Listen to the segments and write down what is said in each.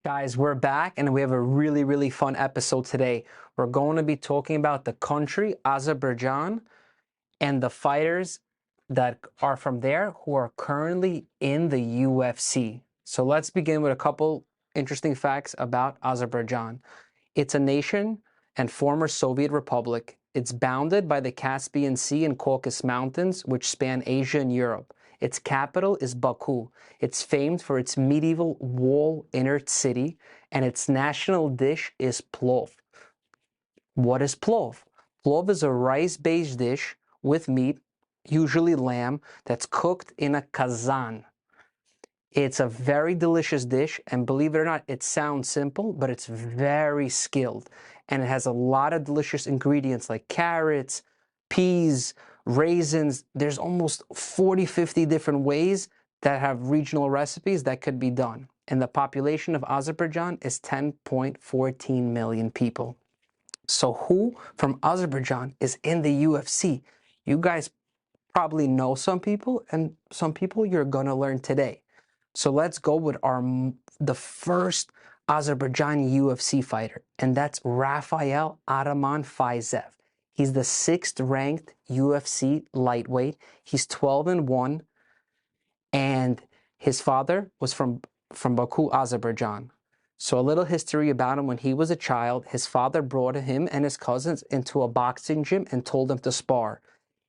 Guys, we're back and we have a really fun episode today. We're going to be talking about the country, Azerbaijan, and the fighters that are from there who are currently in the UFC. So let's begin with a couple interesting facts about Azerbaijan. It's a nation and former Soviet republic. It's bounded by the Caspian Sea and Caucasus Mountains, which span Asia and Europe. Its capital is Baku. It's famed for its medieval wall inert city, and its national dish is plov. What is plov? Plov is a rice-based dish with meat, usually lamb, that's cooked in a kazan. It's a very delicious dish, and believe it or not, it sounds simple, but it's very skilled. And it has a lot of delicious ingredients like carrots, peas, raisins. There's almost 40, 50 different ways that have regional recipes that could be done. And the population of Azerbaijan is 10.14 million people. So who from Azerbaijan is in the UFC? You guys probably know some people, and some people you're gonna learn today. So let's go with the first Azerbaijani UFC fighter, and that's Rafael Fiziev. He's the 6th ranked UFC lightweight. He's 12-1, and his father was from Baku, Azerbaijan. So a little history about him: when he was a child, his father brought him and his cousins into a boxing gym and told them to spar.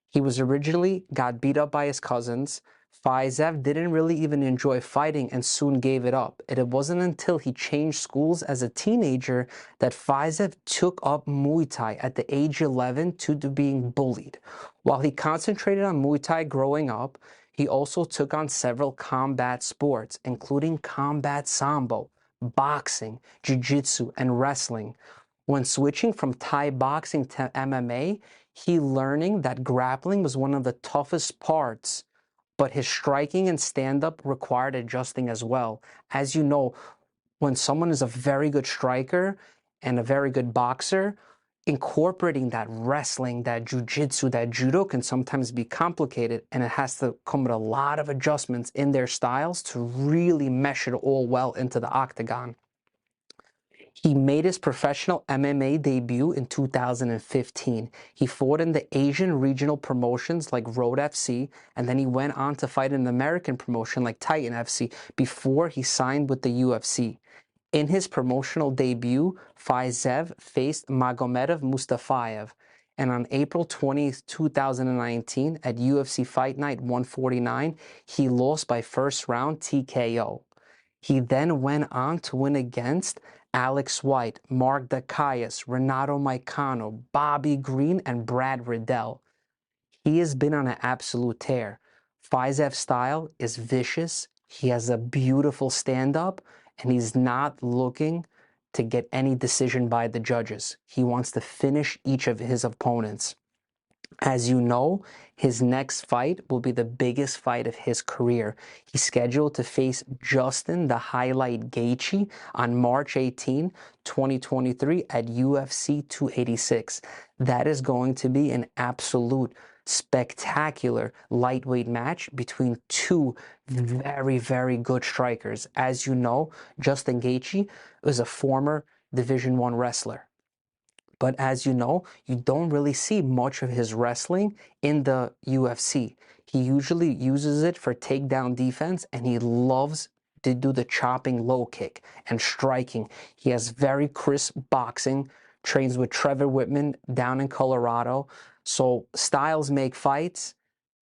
He was originally got beat up by his cousins. Fiziev didn't really even enjoy fighting and soon gave it up. It wasn't until he changed schools as a teenager that Fiziev took up Muay Thai at the age 11 to being bullied. While he concentrated on Muay Thai growing up, he also took on several combat sports, including combat sambo, boxing, Jiu Jitsu, and wrestling. When switching from Thai boxing to MMA, he learning that grappling was one of the toughest parts, but his striking and stand-up required adjusting as well. As you know, when someone is a very good striker and a very good boxer, incorporating that wrestling, that jiu-jitsu, that judo can sometimes be complicated, and it has to come with a lot of adjustments in their styles to really mesh it all well into the octagon. He made his professional MMA debut in 2015. He fought in the Asian regional promotions like Road FC, and then he went on to fight in an American promotion like Titan FC before he signed with the UFC. In his promotional debut, Fiziev faced Magomedov Mustafayev, and on April 20, 2019, at UFC Fight Night 149, he lost by first round TKO. He then went on to win against Alex White, Mark Dacayas, Renato Moicano, Bobby Green, and Brad Riddell. He has been on an absolute tear. Fiziev's style is vicious. He has a beautiful stand-up, and he's not looking to get any decision by the judges. He wants to finish each of his opponents. As you know, his next fight will be the biggest fight of his career. He's scheduled to face Justin the Highlight Gaethje on March 18, 2023 at UFC 286. That is going to be an absolute spectacular lightweight match between two very good strikers. As you know, Justin Gaethje is a former Division I wrestler. But as you know, you don't really see much of his wrestling in the UFC. He usually uses it for takedown defense, and he loves to do the chopping low kick and striking. He has very crisp boxing, trains with Trevor Whitman down in Colorado. So styles make fights.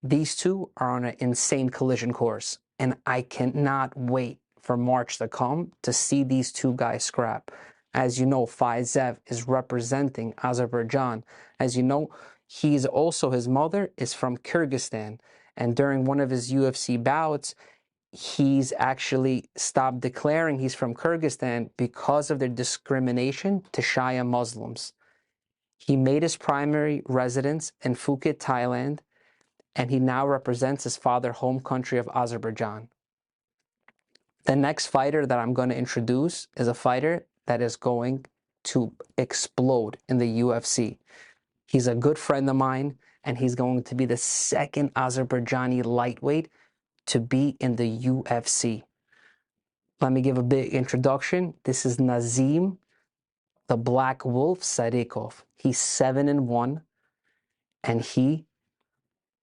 These two are on an insane collision course, and I cannot wait for March to come to see these two guys scrap. As you know, Fiziev is representing Azerbaijan. As you know, his mother is from Kyrgyzstan. And during one of his UFC bouts, he's actually stopped declaring he's from Kyrgyzstan because of their discrimination to Shia Muslims. He made his primary residence in Phuket, Thailand, and he now represents his father's home country of Azerbaijan. The next fighter that I'm going to introduce is a fighter that is going to explode in the UFC. He's a good friend of mine, and he's going to be the second Azerbaijani lightweight to be in the UFC. Let me give a big introduction. This is Nazim, the Black Wolf Sadikov. He's 7-1, and he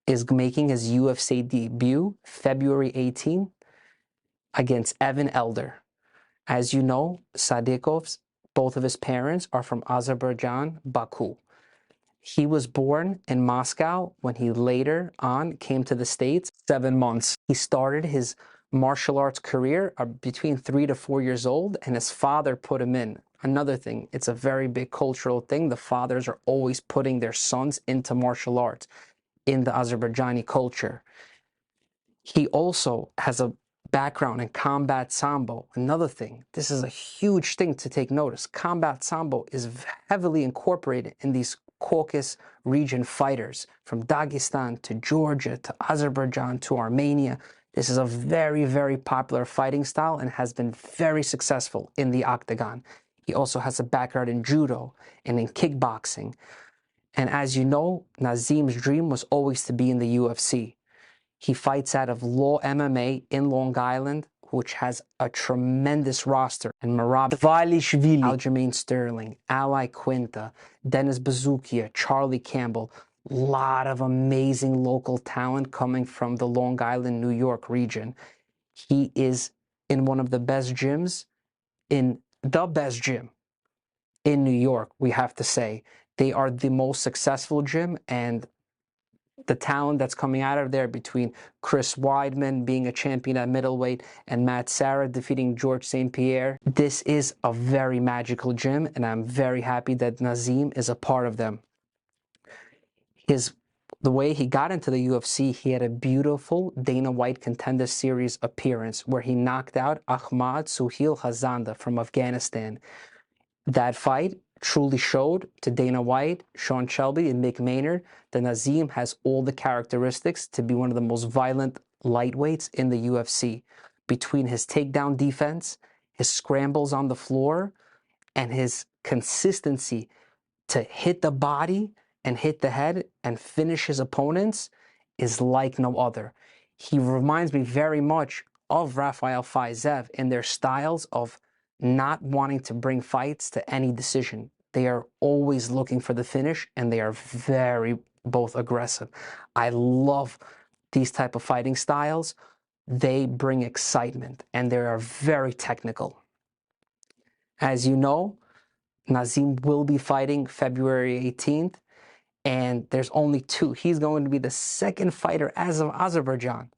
is making his UFC debut February 18 against Evan Elder. As you know, Sadikov's, both of his parents are from Azerbaijan, Baku. He was born in Moscow when he later on came to the States, 7 months. He started his martial arts career between 3 to 4 years old, and his father put him in. Another thing, it's a very big cultural thing. The fathers are always putting their sons into martial arts in the Azerbaijani culture. He also has a background in combat sambo. Another thing, this is a huge thing to take notice. Combat sambo is heavily incorporated in these Caucasus region fighters, from Dagestan to Georgia to Azerbaijan to Armenia. This is a very, very popular fighting style and has been very successful in the octagon. He also has a background in judo and in kickboxing. And as you know, Nazim's dream was always to be in the UFC. He fights out of Law MMA in Long Island, which has a tremendous roster. And Merab Dvalishvili, Aljamain Sterling, Ali Quinta, Dennis Bazookia, Charlie Campbell. A lot of amazing local talent coming from the Long Island, New York region. He is in one of the best gyms, in the best gym in New York, we have to say. They are the most successful gym, and the talent that's coming out of there between Chris Weidman being a champion at middleweight and Matt Sarah defeating George St. Pierre. This is a very magical gym, and I'm very happy that Nazim is a part of them. The way he got into the UFC, he had a beautiful Dana White Contender Series appearance where he knocked out Ahmad Suhail Hazanda from Afghanistan. That fight truly showed to Dana White, Sean Shelby, and Mick Maynard that Nazim has all the characteristics to be one of the most violent lightweights in the UFC. Between his takedown defense, his scrambles on the floor, and his consistency to hit the body and hit the head and finish his opponents is like no other. He reminds me very much of Rafael Fiziev in their styles of not wanting to bring fights to any decision. They are always looking for the finish, and they are very both aggressive. I love these type of fighting styles. They bring excitement, and they are very technical. As you know, Nazim will be fighting February 18th, and there's only 2. He's going to be the second fighter as of Azerbaijan.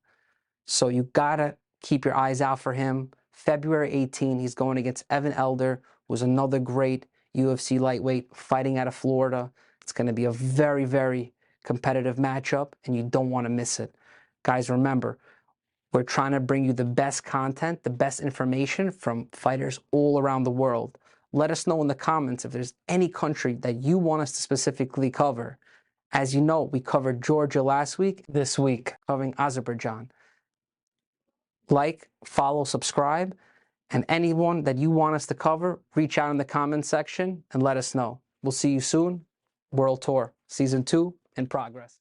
So you gotta keep your eyes out for him. February 18, he's going against Evan Elder, who's another great UFC lightweight fighting out of Florida. It's going to be a very, very competitive matchup, and you don't want to miss it. Guys, remember, we're trying to bring you the best content, the best information from fighters all around the world. Let us know in the comments if there's any country that you want us to specifically cover. As you know, we covered Georgia last week. This week, covering Azerbaijan. Like, follow, subscribe, and anyone that you want us to cover, reach out in the comments section and let us know. We'll see you soon. World Tour Season 2 in progress.